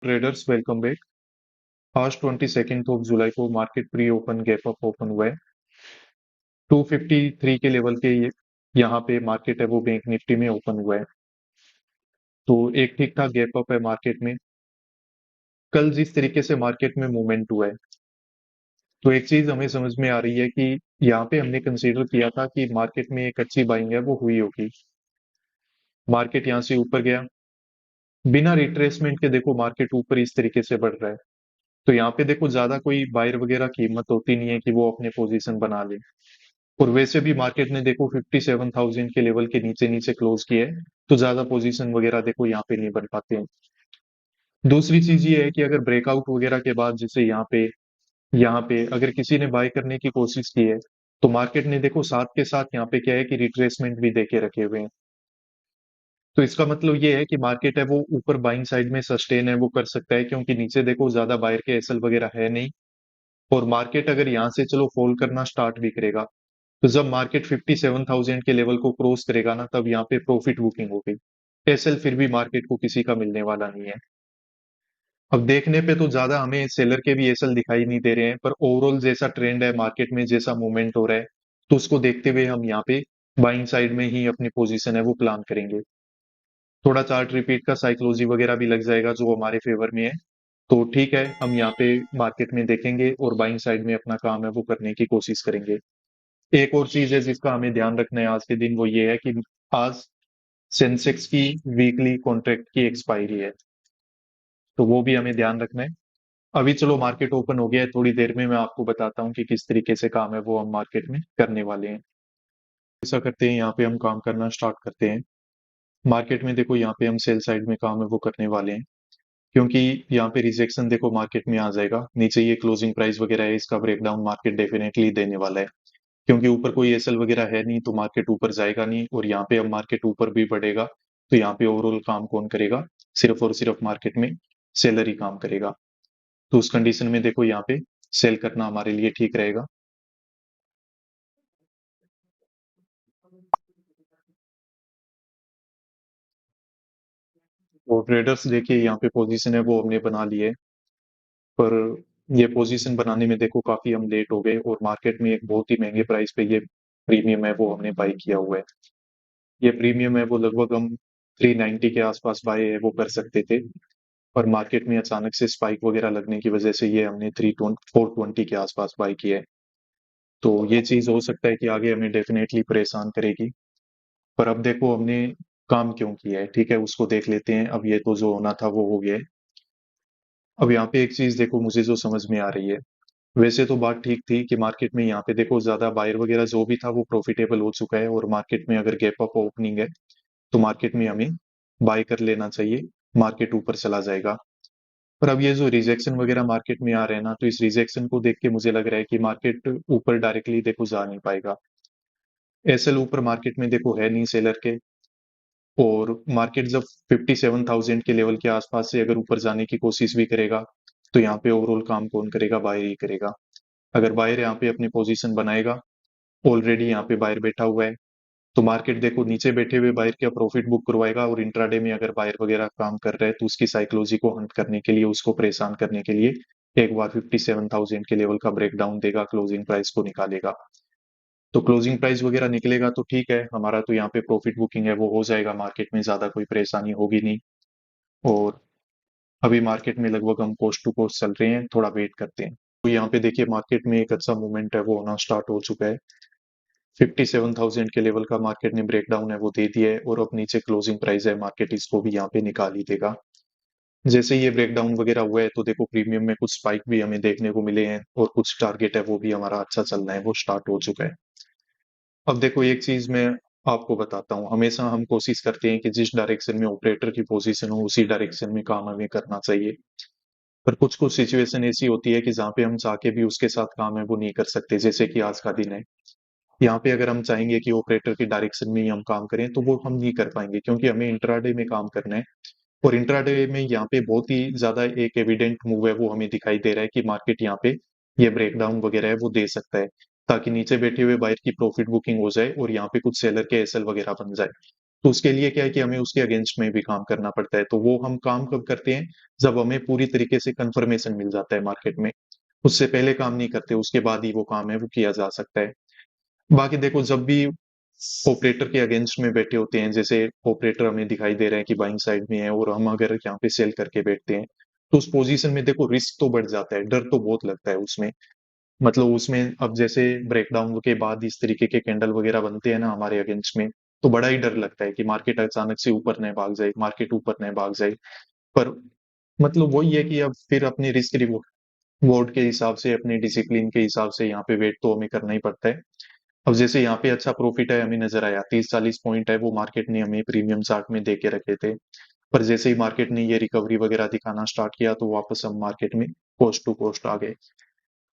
Traders welcome back. आज 22 of July को market pre open gap up open हुआ है 253 के लेवल के यहाँ पे मार्केट है वो बैंक निफ्टी में ओपन हुआ है। तो एक ठीक ठाक गैप अप है मार्केट में। कल जिस तरीके से मार्केट में मूवमेंट हुआ है तो एक चीज हमें समझ में आ रही है कि यहाँ पे हमने कंसीडर किया था कि मार्केट में एक अच्छी बाइंग है वो हुई होगी। मार्केट यहाँ से ऊपर गया, बिना रिट्रेसमेंट के देखो मार्केट ऊपर इस तरीके से बढ़ रहा है। तो यहाँ पे देखो ज्यादा कोई बायर वगैरह की हिम्मत होती नहीं है कि वो अपने पोजीशन बना ले। और वैसे भी मार्केट ने देखो 57,000 के लेवल के नीचे नीचे क्लोज किए है, तो ज्यादा पोजीशन वगैरह देखो यहाँ पे नहीं बन पाते हैं। दूसरी चीज ये है कि अगर ब्रेकआउट वगैरह के बाद जैसे यहाँ पे अगर किसी ने बाय करने की कोशिश की है तो मार्केट ने देखो साथ के साथ यहाँ पे क्या है कि रिट्रेसमेंट भी देके रखे हुए हैं। तो इसका मतलब ये है कि मार्केट है वो ऊपर बाइंग साइड में सस्टेन है वो कर सकता है, क्योंकि नीचे देखो ज्यादा बायर के एसएल वगैरह है नहीं। और मार्केट अगर यहाँ से चलो फॉल करना स्टार्ट भी करेगा तो जब मार्केट 57,000 के लेवल को क्रॉस करेगा ना तब यहाँ पे प्रॉफिट बुकिंग होगी। एसएल फिर भी मार्केट को किसी का मिलने वाला नहीं है। अब देखने पे तो ज्यादा हमें सेलर के भी एसएल दिखाई नहीं दे रहे हैं, पर ओवरऑल जैसा ट्रेंड है मार्केट में, जैसा मूवमेंट हो रहा है, तो उसको देखते हुए हम यहाँ पे बाइंग साइड में ही अपनी पोजीशन है वो प्लान करेंगे। थोड़ा चार्ट रिपीट का साइकोलॉजी वगैरह भी लग जाएगा जो हमारे फेवर में है। तो ठीक है, हम यहाँ पे मार्केट में देखेंगे और बाइंग साइड में अपना काम है वो करने की कोशिश करेंगे। एक और चीज है जिसका हमें ध्यान रखना है आज के दिन, वो ये है कि आज सेंसेक्स की वीकली कॉन्ट्रैक्ट की एक्सपायरी है, तो वो भी हमें ध्यान रखना है। अभी चलो मार्केट ओपन हो गया है, थोड़ी देर में मैं आपको बताता हूँ कि किस तरीके से काम है वो हम मार्केट में करने वाले हैं। ऐसा करते हैं, यहाँ पे हम काम करना स्टार्ट करते हैं। मार्केट में देखो यहाँ पे हम सेल साइड में काम है वो करने वाले हैं, क्योंकि यहाँ पे रिजेक्शन देखो मार्केट में आ जाएगा। नीचे ये क्लोजिंग प्राइस वगैरह है, इसका ब्रेकडाउन मार्केट डेफिनेटली देने वाला है, क्योंकि ऊपर कोई एसएल वगैरह है नहीं तो मार्केट ऊपर जाएगा नहीं। और यहाँ पे अब मार्केट ऊपर भी बढ़ेगा तो यहाँ पे ओवरऑल काम कौन करेगा? सिर्फ और सिर्फ मार्केट में सेलर ही काम करेगा। तो उस कंडीशन में देखो यहाँ पे सेल करना हमारे लिए ठीक रहेगा। और ट्रेडर्स देखिए यहाँ पे पोजीशन है वो हमने बना ली है, पर ये पोजीशन बनाने में देखो काफी हम लेट हो गए और मार्केट में एक बहुत ही महंगे प्राइस पे ये प्रीमियम है वो हमने बाई किया हुआ है। ये प्रीमियम है वो लगभग हम 390 के आसपास बाय है वो कर सकते थे, और मार्केट में अचानक से स्पाइक वगैरह लगने की वजह से ये हमने 420 के आसपास बाय किया है। तो ये चीज हो सकता है कि आगे हमें डेफिनेटली परेशान करेगी। पर अब देखो हमने काम क्यों किया है, ठीक है, उसको देख लेते हैं। अब ये तो जो होना था वो हो गया है। अब यहाँ पे एक चीज देखो मुझे जो समझ में आ रही है, वैसे तो बात ठीक थी कि मार्केट में यहाँ पे देखो ज्यादा बायर वगैरह जो भी था वो प्रॉफिटेबल हो चुका है, और मार्केट में अगर गैप अप ओपनिंग है तो मार्केट में हमें बाय कर लेना चाहिए, मार्केट ऊपर चला जाएगा। पर अब ये जो रिजेक्शन वगैरह मार्केट में आ रहे हैं ना, तो इस रिजेक्शन को देख के मुझे लग रहा है कि मार्केट ऊपर डायरेक्टली देखो जा नहीं पाएगा। एसएल ऊपर मार्केट में देखो है नहीं सेलर के, और मार्केट जब 57,000 के लेवल के आसपास से अगर ऊपर जाने की कोशिश भी करेगा तो यहाँ पे ओवरऑल काम कौन करेगा? बायर ही करेगा। अगर बायर यहाँ पे अपनी पोजीशन बनाएगा, ऑलरेडी यहाँ पे बायर बैठा हुआ है, तो मार्केट देखो नीचे बैठे हुए बायर का प्रॉफिट बुक करवाएगा, और इंट्राडे में अगर बायर वगैरह काम कर रहा है तो उसकी साइकोलॉजी को हंट करने के लिए, उसको परेशान करने के लिए एक बार 57,000 के लेवल का ब्रेकडाउन देगा, क्लोजिंग प्राइस को निकालेगा। तो क्लोजिंग प्राइस वगैरह निकलेगा तो ठीक है, हमारा तो यहाँ पे प्रॉफिट बुकिंग है वो हो जाएगा, मार्केट में ज्यादा कोई परेशानी होगी नहीं। और अभी मार्केट में लगभग हम कोस्ट टू कोस्ट चल रहे हैं, थोड़ा वेट करते हैं। तो यहाँ पे देखिए मार्केट में एक अच्छा मूवमेंट है वो होना स्टार्ट हो चुका है। 57,000 के लेवल का मार्केट ने ब्रेकडाउन है वो दे दिया है, और अब नीचे क्लोजिंग प्राइस है, मार्केट इसको भी यहाँ पे निकाल ही देगा। जैसे ये ब्रेकडाउन वगैरह हुआ है तो देखो प्रीमियम में कुछ स्पाइक भी हमें देखने को मिले हैं, और कुछ टारगेट है वो भी हमारा अच्छा चलना है वो स्टार्ट हो चुका है। अब देखो एक चीज मैं आपको बताता हूँ, हमेशा हम कोशिश करते हैं कि जिस डायरेक्शन में ऑपरेटर की पोजीशन हो उसी डायरेक्शन में काम हमें करना चाहिए। पर कुछ कुछ सिचुएशन ऐसी होती है कि जहाँ पे हम चाह के भी उसके साथ काम है वो नहीं कर सकते, जैसे कि आज का दिन है। यहाँ पे अगर हम चाहेंगे कि ऑपरेटर की डायरेक्शन में ही हम काम करें तो वो हम नहीं कर पाएंगे, क्योंकि हमें इंट्राडे में काम करना है। और इंट्राडे में यहाँ पे बहुत ही ज्यादा एक एविडेंट मूव है वो हमें दिखाई दे रहा है कि मार्केट यहाँ पे ये ब्रेकडाउन वगैरह है वो दे सकता है, ताकि नीचे बैठे हुए बायर की प्रॉफिट बुकिंग हो जाए और यहाँ पे कुछ सेलर के एसएल वगैरह बन जाए। तो उसके लिए क्या है कि हमें उसके अगेंस्ट में भी काम करना पड़ता है। तो वो हम काम कब करते हैं, जब हमें पूरी तरीके से कंफर्मेशन मिल जाता है मार्केट में। उससे पहले काम नहीं करते, उसके बाद ही वो काम है वो किया जा सकता है। बाकी देखो, जब भी ऑपरेटर के अगेंस्ट में बैठे होते हैं, जैसे ऑपरेटर हमें दिखाई दे रहा है कि बाइंग साइड में है और हम अगर यहाँ पे सेल करके बैठते हैं, तो उस पोजीशन में देखो रिस्क तो बढ़ जाता है, डर तो बहुत लगता है उसमें। मतलब उसमें अब जैसे ब्रेकडाउन के बाद इस तरीके के कैंडल वगैरह बनते हैं ना हमारे अगेंस्ट में, तो बड़ा ही डर लगता है कि मार्केट अचानक से ऊपर न भाग जाए, मार्केट ऊपर न भाग जाए। पर मतलब वही है कि अब फिर अपनी रिस्क रिवॉर्ड के हिसाब से, अपने डिसिप्लिन के हिसाब से यहाँ पे वेट तो हमें करना ही पड़ता है। अब जैसे यहाँ पे अच्छा प्रॉफिट है, हमें नजर आया 30-40 पॉइंट है वो मार्केट ने हमें प्रीमियम चार्ट में दे के रखे थे। पर जैसे ही मार्केट ने ये रिकवरी वगैरह दिखाना स्टार्ट किया, तो वापस हम मार्केट में कोस्ट टू कोस्ट आ गए।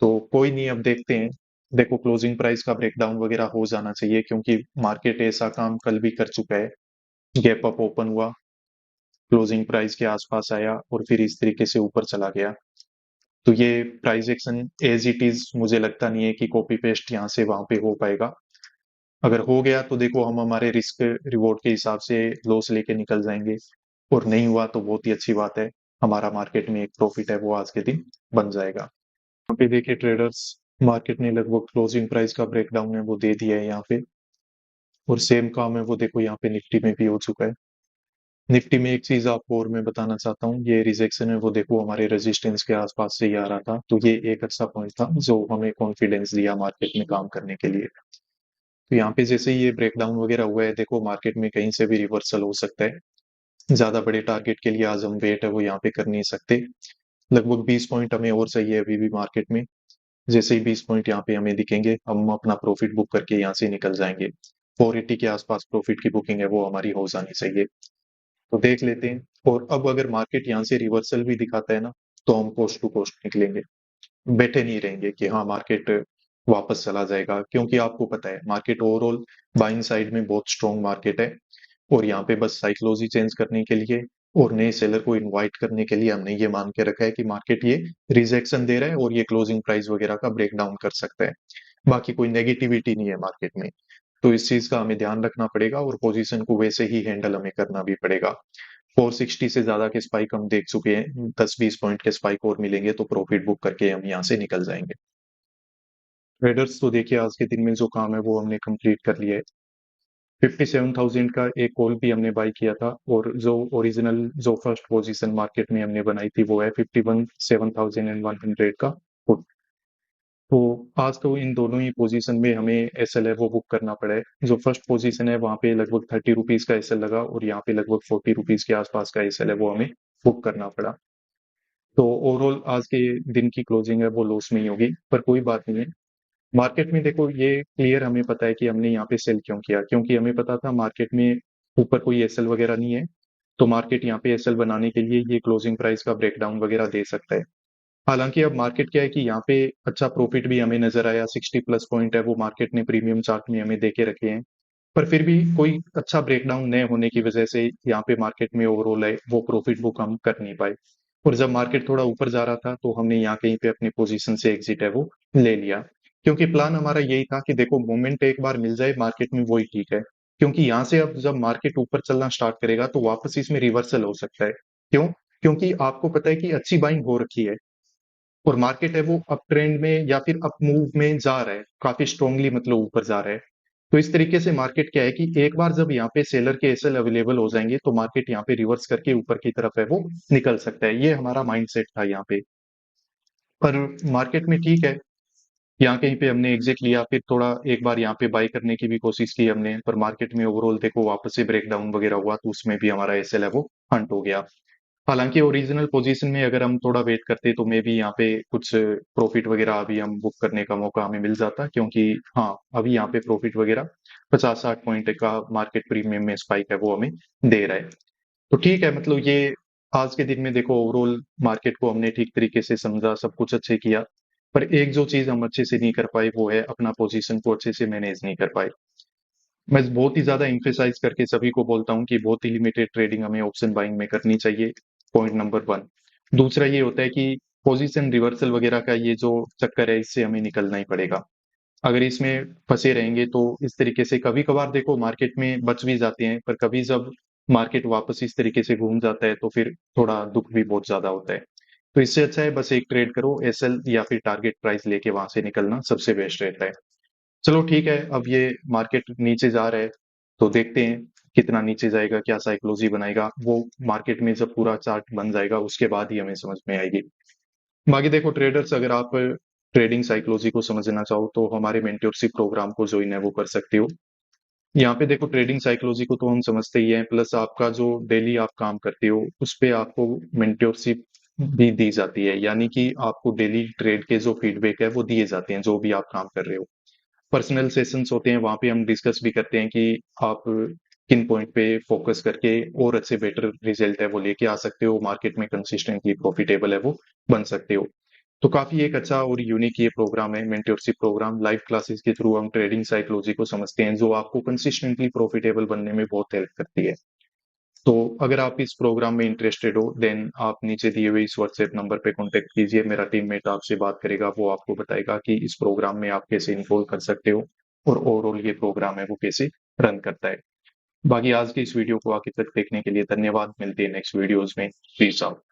तो कोई नहीं, अब देखते हैं। देखो, क्लोजिंग प्राइस का ब्रेकडाउन वगैरह हो जाना चाहिए, क्योंकि मार्केट ऐसा काम कल भी कर चुका है। गैप अप ओपन हुआ, क्लोजिंग प्राइस के आसपास आया और फिर इस तरीके से ऊपर चला गया। तो ये price action as it is मुझे लगता नहीं है कि कॉपी पेस्ट यहाँ से वहां पे हो पाएगा। अगर हो गया तो देखो हम हमारे रिस्क रिवॉर्ड के हिसाब से लॉस लेके निकल जाएंगे, और नहीं हुआ तो बहुत ही अच्छी बात है, हमारा मार्केट में एक प्रॉफिट है वो आज के दिन बन जाएगा। यहाँ पे देखिए ट्रेडर्स, मार्केट ने लगभग क्लोजिंग प्राइस का ब्रेकडाउन है वो दे दिया है यहाँ पे, और सेम काम है वो देखो यहाँ पे निफ्टी में भी हो चुका है। निफ्टी में एक चीज आपको और मैं बताना चाहता हूँ, ये रिजेक्शन है वो देखो हमारे रेजिस्टेंस के आसपास से ही आ रहा था, तो ये एक अच्छा पॉइंट था जो हमें कॉन्फिडेंस दिया मार्केट में काम करने के लिए। तो यहाँ पे जैसे ही ये ब्रेकडाउन वगैरह हुआ है, देखो मार्केट में कहीं से भी रिवर्सल हो सकता है। ज्यादा बड़े टारगेट के लिए आज हम वेट है वो यहाँ पे कर नहीं सकते। लगभग 20 पॉइंट हमें और चाहिए अभी भी मार्केट में। जैसे ही 20 पॉइंट यहाँ पे हमें दिखेंगे, हम अपना प्रॉफिट बुक करके यहाँ से निकल जाएंगे। 480 के आसपास प्रॉफिट की बुकिंग है वो हमारी हो जानी चाहिए। तो देख लेते हैं। और अब अगर मार्केट यहाँ से रिवर्सल भी दिखाता है ना, तो हम कोस्ट टू कोस्ट निकलेंगे, बैठे नहीं रहेंगे कि हाँ मार्केट वापस चला जाएगा, क्योंकि आपको पता है मार्केट ओवरऑल बाइंग साइड में बहुत स्ट्रॉन्ग मार्केट है। और यहाँ पे बस साइकोलॉजी चेंज करने के लिए और नए सेलर को इनवाइट करने के लिए हमने ये मान के रखा है कि मार्केट ये रिजेक्शन दे रहा है और ये क्लोजिंग प्राइस वगैरह का ब्रेक डाउन कर सकता है। बाकी कोई नेगेटिविटी नहीं है मार्केट में। तो इस चीज का हमें ध्यान रखना पड़ेगा और पोजीशन को वैसे ही हैंडल हमें करना भी पड़ेगा। 460 से ज्यादा के स्पाइक हम देख चुके हैं, 10-20 पॉइंट के स्पाइक और मिलेंगे तो प्रॉफिट बुक करके हम यहाँ से निकल जाएंगे। ट्रेडर्स तो देखिए आज के दिन में जो काम है वो हमने कंप्लीट कर लिया है। 57,000 का एक कॉल भी हमने बाय किया था, और जो ओरिजिनल जो फर्स्ट पोजीशन मार्केट में हमने बनाई थी वो है 51,7,100 का पुट। तो आज तो इन दोनों ही पोजीशन में हमें एसएल है वो बुक करना पड़ा है। जो फर्स्ट पोजीशन है वहां पे लगभग 30 रुपीज का एसएल लगा, और यहाँ पे लगभग 40 रुपीज के आसपास का एसएल है वो हमें बुक करना पड़ा। तो ओवरऑल आज के दिन की क्लोजिंग है वो लॉस में ही होगी, पर कोई बात नहीं है। मार्केट में देखो ये क्लियर हमें पता है कि हमने यहाँ पे सेल क्यों किया, क्योंकि हमें पता था मार्केट में ऊपर कोई एसएल वगैरह नहीं है। तो मार्केट यहाँ पे एसएल बनाने के लिए ये क्लोजिंग प्राइस का ब्रेकडाउन वगैरह दे सकता है। हालांकि अब मार्केट क्या है कि यहाँ पे अच्छा प्रॉफिट भी हमें नजर आया, 60+ पॉइंट है वो मार्केट ने प्रीमियम चार्ट में हमें देके रखे हैं। पर फिर भी कोई अच्छा ब्रेकडाउन न होने की वजह से यहाँ पे मार्केट में ओवरऑल है वो प्रॉफिट बुक हम कर नहीं पाए। और जब मार्केट थोड़ा ऊपर जा रहा था तो हमने यहाँ कहीं पे अपनी पोजीशन से एग्जिट है वो ले लिया, क्योंकि प्लान हमारा यही था कि देखो मोमेंट एक बार मिल जाए मार्केट में वही ठीक है। क्योंकि यहाँ से अब जब मार्केट ऊपर चलना स्टार्ट करेगा तो वापस इसमें रिवर्सल हो सकता है। क्यों? क्योंकि आपको पता है कि अच्छी बाइंग हो रखी है, और मार्केट है वो अप ट्रेंड में या फिर अप मूव में जा रहा है, काफी स्ट्रांगली मतलब ऊपर जा रहा है। तो इस तरीके से मार्केट क्या है कि एक बार जब यहाँ पे सेलर के एसएल अवेलेबल हो जाएंगे तो मार्केट यहाँ पे रिवर्स करके ऊपर की तरफ है वो निकल सकता है, ये हमारा माइंडसेट था यहाँ पे। पर मार्केट में ठीक है, यहाँ कहीं पे हमने एग्जिट लिया, फिर थोड़ा एक बार यहाँ पे बाय करने की भी कोशिश की हमने, पर मार्केट में ओवरऑल देखो वापस से ब्रेकडाउन वगैरह हुआ तो उसमें भी हमारा एसएल है वो हंट हो गया। हालांकि ओरिजिनल पोजीशन में अगर हम थोड़ा वेट करते तो मे बी यहाँ पे कुछ प्रॉफिट वगैरह अभी हम बुक करने का मौका हमें मिल जाता, क्योंकि हाँ अभी यहाँ पे प्रॉफिट वगैरह 50-60 पॉइंट का मार्केट प्रीमियम में स्पाइक है वो हमें दे रहा है। तो ठीक है, मतलब ये आज के दिन में देखो ओवरऑल मार्केट को हमने ठीक तरीके से समझा, सब कुछ अच्छे किया। पर एक जो चीज हम अच्छे से नहीं कर पाए वो है अपना पोजीशन को अच्छे से मैनेज नहीं कर पाए। मैं बहुत ही ज्यादा इंफेसाइज करके सभी को बोलता हूँ कि बहुत ही लिमिटेड ट्रेडिंग हमें ऑप्शन बाइंग में करनी चाहिए। Point number 1। दूसरा ये होता है कि पोजीशन रिवर्सल वगैरह का ये जो चक्कर है इससे हमें निकलना ही पड़ेगा। अगर इसमें फंसे रहेंगे तो इस तरीके से कभी कभार देखो मार्केट में बच भी जाते हैं, पर कभी जब मार्केट वापस इस तरीके से घूम जाता है तो फिर थोड़ा दुख भी बहुत ज्यादा होता है। तो इससे अच्छा है बस एक ट्रेड करो, एसएल या फिर टारगेट प्राइस लेके वहां से निकलना सबसे बेस्ट रहता है। चलो ठीक है, अब ये मार्केट नीचे जा रहा है तो देखते हैं कितना नीचे जाएगा, क्या साइकोलॉजी बनाएगा, वो मार्केट में जब पूरा चार्ट बन जाएगा उसके बाद ही हमें समझ में आएगी। बाकी देखो ट्रेडर्स, अगर आप ट्रेडिंग साइकोलॉजी को समझना चाहो तो हमारे मेंटरशिप प्रोग्राम को ज्वाइन है वो कर सकते हो। यहाँ पे देखो ट्रेडिंग साइकोलॉजी को तो हम समझते ही हैं, प्लस आपका जो डेली आप काम करते हो उस पे आपको मेंटरशिप भी दी जाती है, यानी कि आपको डेली ट्रेड के जो फीडबैक है वो दिए जाते हैं जो भी आप काम कर रहे हो। पर्सनल सेशंस होते हैं, वहां पे हम डिस्कस भी करते हैं कि आप किन पॉइंट पे फोकस करके और अच्छे बेटर रिजल्ट है वो लेके आ सकते हो, मार्केट में कंसिस्टेंटली प्रॉफिटेबल है वो बन सकते हो। तो काफी एक अच्छा और यूनिक ये प्रोग्राम है, मेंटरशिप प्रोग्राम। लाइव क्लासेस के थ्रू हम ट्रेडिंग साइकोलॉजी को समझते हैं जो आपको कंसिस्टेंटली प्रॉफिटेबल बनने में बहुत हेल्प करती है। तो अगर आप इस प्रोग्राम में इंटरेस्टेड हो देन आप नीचे दिए हुए इस व्हाट्सएप नंबर पे कांटेक्ट कीजिए, मेरा टीममेट आपसे बात करेगा, वो आपको बताएगा कि इस प्रोग्राम में आप कैसे इन्वॉल्व कर सकते हो और ओवरऑल ये प्रोग्राम है वो कैसे रन करता है। बाकी आज की इस वीडियो को आगे तक देखने के लिए धन्यवाद, मिलते हैं नेक्स्ट वीडियोस में। Peace out.